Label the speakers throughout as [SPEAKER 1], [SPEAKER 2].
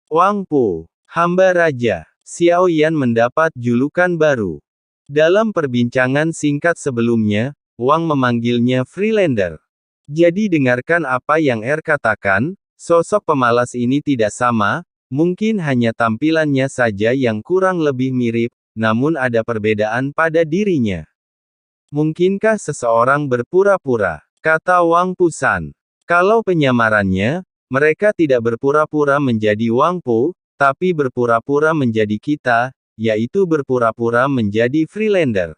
[SPEAKER 1] Wang Pu, hamba raja. Xiao Yan mendapat julukan baru. Dalam perbincangan singkat sebelumnya, Wang memanggilnya Freelander. Jadi dengarkan apa yang katakan, sosok pemalas ini tidak sama, mungkin hanya tampilannya saja yang kurang lebih mirip, namun ada perbedaan pada dirinya. Mungkinkah seseorang berpura-pura? Kata Wang Pusan. Kalau penyamarannya, mereka tidak berpura-pura menjadi Wang Pu, tapi berpura-pura menjadi kita, yaitu berpura-pura menjadi Freelander.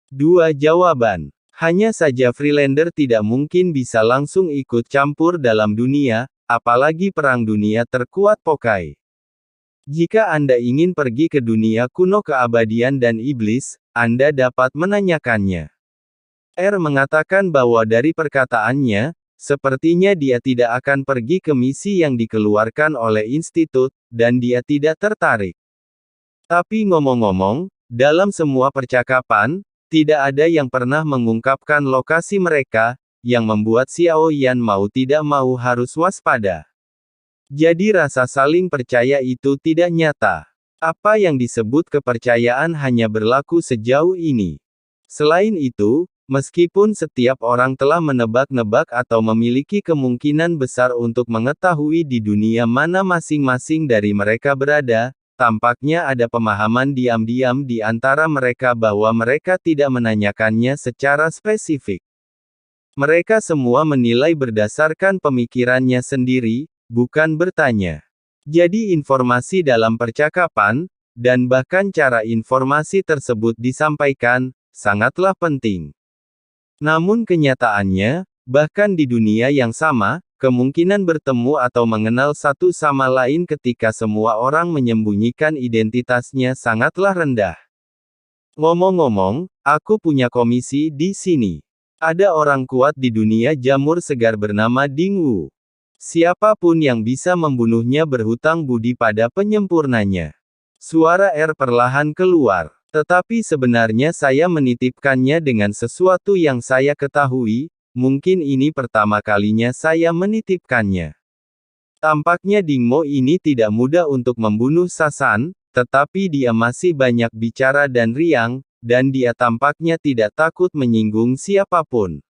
[SPEAKER 1] Dua jawaban. Hanya saja Freelander tidak mungkin bisa langsung ikut campur dalam dunia, apalagi perang dunia terkuat Pokai. Jika Anda ingin pergi ke dunia kuno keabadian dan iblis, Anda dapat menanyakannya. Mengatakan bahwa dari perkataannya, sepertinya dia tidak akan pergi ke misi yang dikeluarkan oleh institut, dan dia tidak tertarik. Tapi ngomong-ngomong, dalam semua percakapan, tidak ada yang pernah mengungkapkan lokasi mereka, yang membuat Xiao Yan mau tidak mau harus waspada. Jadi rasa saling percaya itu tidak nyata. Apa yang disebut kepercayaan hanya berlaku sejauh ini. Selain itu, meskipun setiap orang telah menebak-nebak atau memiliki kemungkinan besar untuk mengetahui di dunia mana masing-masing dari mereka berada, tampaknya ada pemahaman diam-diam di antara mereka bahwa mereka tidak menanyakannya secara spesifik. Mereka semua menilai berdasarkan pemikirannya sendiri, bukan bertanya. Jadi informasi dalam percakapan, dan bahkan cara informasi tersebut disampaikan, sangatlah penting. Namun kenyataannya, bahkan di dunia yang sama, kemungkinan bertemu atau mengenal satu sama lain ketika semua orang menyembunyikan identitasnya sangatlah rendah. Ngomong-ngomong, aku punya komisi di sini. Ada orang kuat di dunia jamur segar bernama Ding Wu. Siapapun yang bisa membunuhnya berhutang budi pada penyempurnanya. Suara perlahan keluar. Tetapi sebenarnya saya menitipkannya dengan sesuatu yang saya ketahui, mungkin ini pertama kalinya saya menitipkannya. Tampaknya Ding Mo ini tidak mudah untuk membunuh Sasan, tetapi dia masih banyak bicara dan riang, dan dia tampaknya tidak takut menyinggung siapapun.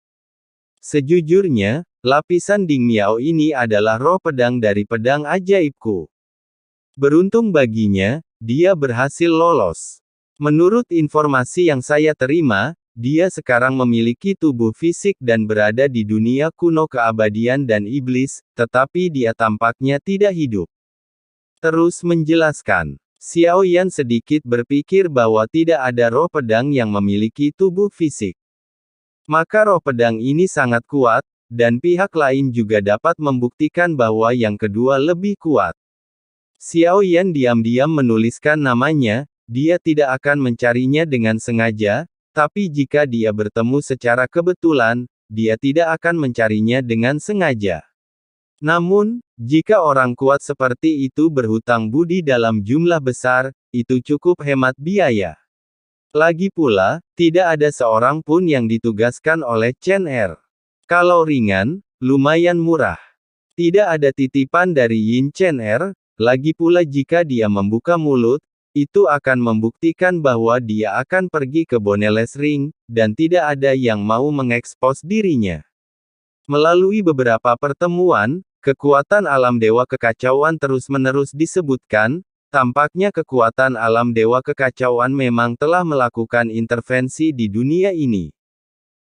[SPEAKER 1] Sejujurnya, lapisan Ding Miao ini adalah roh pedang dari pedang ajaibku. Beruntung baginya, dia berhasil lolos. Menurut informasi yang saya terima, dia sekarang memiliki tubuh fisik dan berada di dunia kuno keabadian dan iblis, tetapi dia tampaknya tidak hidup. Terus menjelaskan. Xiao Yan sedikit berpikir bahwa tidak ada roh pedang yang memiliki tubuh fisik. Maka roh pedang ini sangat kuat, dan pihak lain juga dapat membuktikan bahwa yang kedua lebih kuat. Xiao Yan diam-diam menuliskan namanya, dia tidak akan mencarinya dengan sengaja, tapi jika dia bertemu secara kebetulan, dia tidak akan mencarinya dengan sengaja. Namun, jika orang kuat seperti itu berhutang budi dalam jumlah besar, itu cukup hemat biaya. Lagi pula, tidak ada seorang pun yang ditugaskan oleh Chen Er. Kalau ringan, lumayan murah. Tidak ada titipan dari Yin Chen Er, lagi pula jika dia membuka mulut, itu akan membuktikan bahwa dia akan pergi ke Boneless Ring, dan tidak ada yang mau mengekspos dirinya. Melalui beberapa pertemuan, kekuatan alam dewa kekacauan terus-menerus disebutkan. Tampaknya kekuatan alam dewa kekacauan memang telah melakukan intervensi di dunia ini.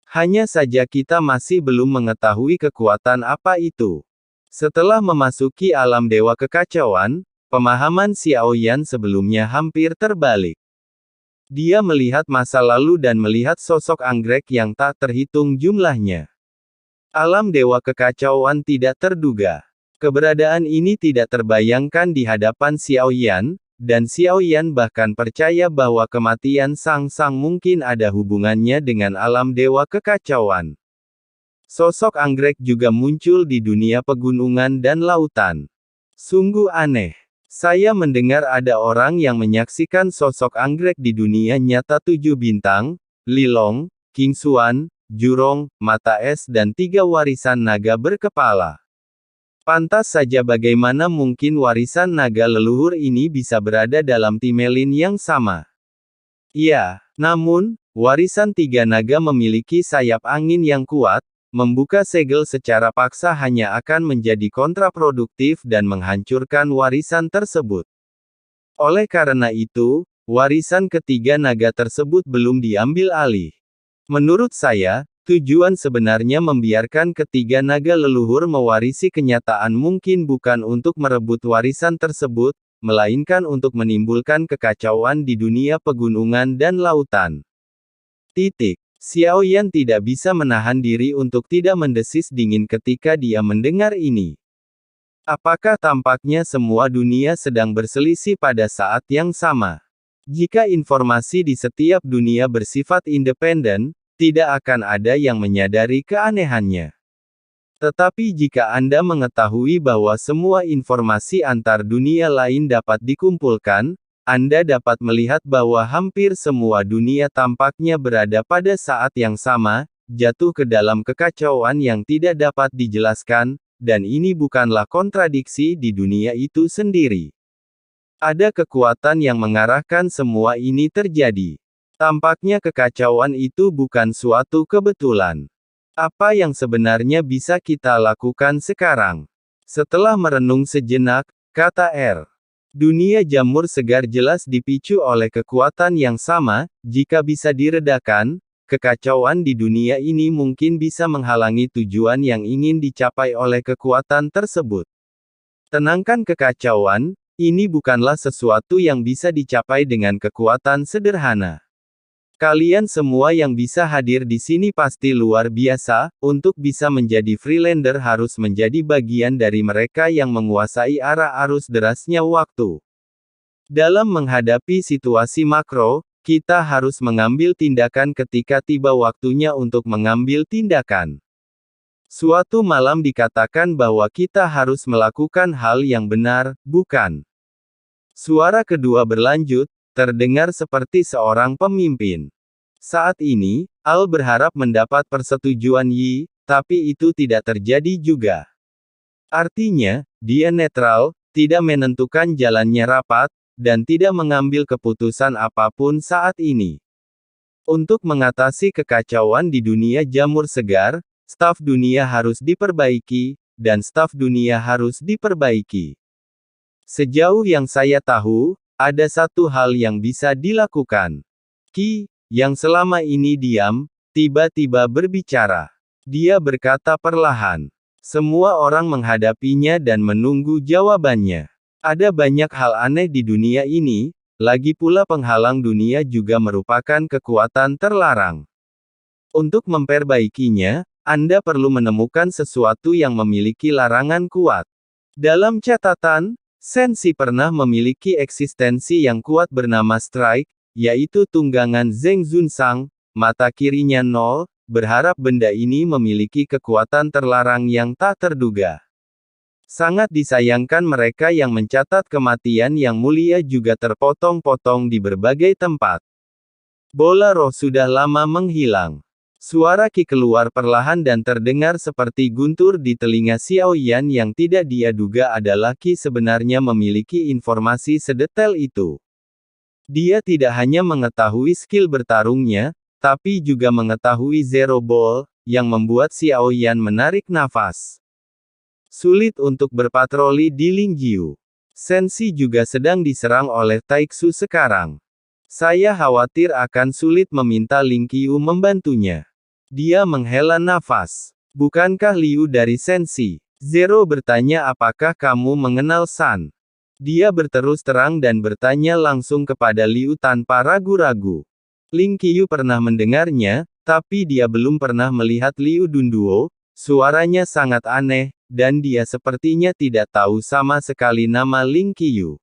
[SPEAKER 1] Hanya saja kita masih belum mengetahui kekuatan apa itu. Setelah memasuki alam dewa kekacauan, pemahaman Xiao Yan sebelumnya hampir terbalik. Dia melihat masa lalu dan melihat sosok anggrek yang tak terhitung jumlahnya. Alam dewa kekacauan tidak terduga. Keberadaan ini tidak terbayangkan di hadapan Xiao Yan, dan Xiao Yan bahkan percaya bahwa kematian Sang-Sang mungkin ada hubungannya dengan alam dewa kekacauan. Sosok anggrek juga muncul di dunia pegunungan dan lautan. Sungguh aneh. Saya mendengar ada orang yang menyaksikan sosok anggrek di dunia nyata 7 bintang, Lilong, King Xuan, Jurong, Mata Es dan 3 warisan naga berkepala. Pantas saja bagaimana mungkin warisan naga leluhur ini bisa berada dalam timeline yang sama. Ya, namun, warisan tiga naga memiliki sayap angin yang kuat, membuka segel secara paksa hanya akan menjadi kontraproduktif dan menghancurkan warisan tersebut. Oleh karena itu, warisan ketiga naga tersebut belum diambil alih. Menurut saya, tujuan sebenarnya membiarkan ketiga naga leluhur mewarisi kenyataan mungkin bukan untuk merebut warisan tersebut, melainkan untuk menimbulkan kekacauan di dunia pegunungan dan lautan. Xiao Yan tidak bisa menahan diri untuk tidak mendesis dingin ketika dia mendengar ini. Apakah tampaknya semua dunia sedang berselisih pada saat yang sama? Jika informasi di setiap dunia bersifat independen, tidak akan ada yang menyadari keanehannya. Tetapi jika Anda mengetahui bahwa semua informasi antar dunia lain dapat dikumpulkan, Anda dapat melihat bahwa hampir semua dunia tampaknya berada pada saat yang sama, jatuh ke dalam kekacauan yang tidak dapat dijelaskan, dan ini bukanlah kontradiksi di dunia itu sendiri. Ada kekuatan yang mengarahkan semua ini terjadi. Tampaknya kekacauan itu bukan suatu kebetulan. Apa yang sebenarnya bisa kita lakukan sekarang? Setelah merenung sejenak, kata R. Dunia jamur segar jelas dipicu oleh kekuatan yang sama, jika bisa diredakan, kekacauan di dunia ini mungkin bisa menghalangi tujuan yang ingin dicapai oleh kekuatan tersebut. Tenangkan kekacauan, ini bukanlah sesuatu yang bisa dicapai dengan kekuatan sederhana. Kalian semua yang bisa hadir di sini pasti luar biasa, untuk bisa menjadi freelander harus menjadi bagian dari mereka yang menguasai arah arus derasnya waktu. Dalam menghadapi situasi makro, kita harus mengambil tindakan ketika tiba waktunya untuk mengambil tindakan. Suatu malam dikatakan bahwa kita harus melakukan hal yang benar, bukan? Suara kedua berlanjut, terdengar seperti seorang pemimpin. Saat ini, Al berharap mendapat persetujuan Yi, tapi itu tidak terjadi juga. Artinya, dia netral, tidak menentukan jalannya rapat, dan tidak mengambil keputusan apapun saat ini. Untuk mengatasi kekacauan di dunia jamur segar, staf dunia harus diperbaiki, dan staf dunia harus diperbaiki. Sejauh yang saya tahu, ada satu hal yang bisa dilakukan. Qi, yang selama ini diam, tiba-tiba berbicara. Dia berkata perlahan. Semua orang menghadapinya dan menunggu jawabannya. Ada banyak hal aneh di dunia ini, lagi pula penghalang dunia juga merupakan kekuatan terlarang. Untuk memperbaikinya, Anda perlu menemukan sesuatu yang memiliki larangan kuat. Dalam catatan, Sensi pernah memiliki eksistensi yang kuat bernama Strike, yaitu tunggangan Zheng Zunsang, mata kirinya 0, berharap benda ini memiliki kekuatan terlarang yang tak terduga. Sangat disayangkan mereka yang mencatat kematian yang mulia juga terpotong-potong di berbagai tempat. Bola roh sudah lama menghilang. Suara Qi keluar perlahan dan terdengar seperti guntur di telinga Xiao Yan yang tidak dia duga adalah Qi sebenarnya memiliki informasi sedetail itu. Dia tidak hanya mengetahui skill bertarungnya, tapi juga mengetahui Zero Ball, yang membuat Xiao Yan menarik nafas. Sulit untuk berpatroli di Lingjiu. Sensi juga sedang diserang oleh Taixu sekarang. Saya khawatir akan sulit meminta Ling Qiu membantunya. Dia menghela nafas. Bukankah Liu dari Sensi? Zero bertanya apakah kamu mengenal San? Dia berterus terang dan bertanya langsung kepada Liu tanpa ragu-ragu. Ling Qiu pernah mendengarnya, tapi dia belum pernah melihat Liu Dunduo, suaranya sangat aneh, dan dia sepertinya tidak tahu sama sekali nama Ling Qiu.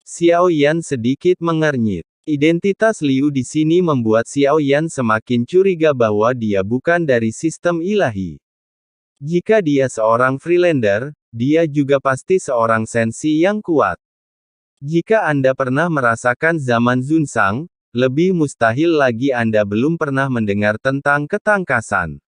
[SPEAKER 1] Xiao Yan sedikit mengernyit. Identitas Liu di sini membuat Xiao Yan semakin curiga bahwa dia bukan dari sistem ilahi. Jika dia seorang freelander, dia juga pasti seorang sensi yang kuat. Jika Anda pernah merasakan zaman Zunsang, lebih mustahil lagi Anda belum pernah mendengar tentang ketangkasan.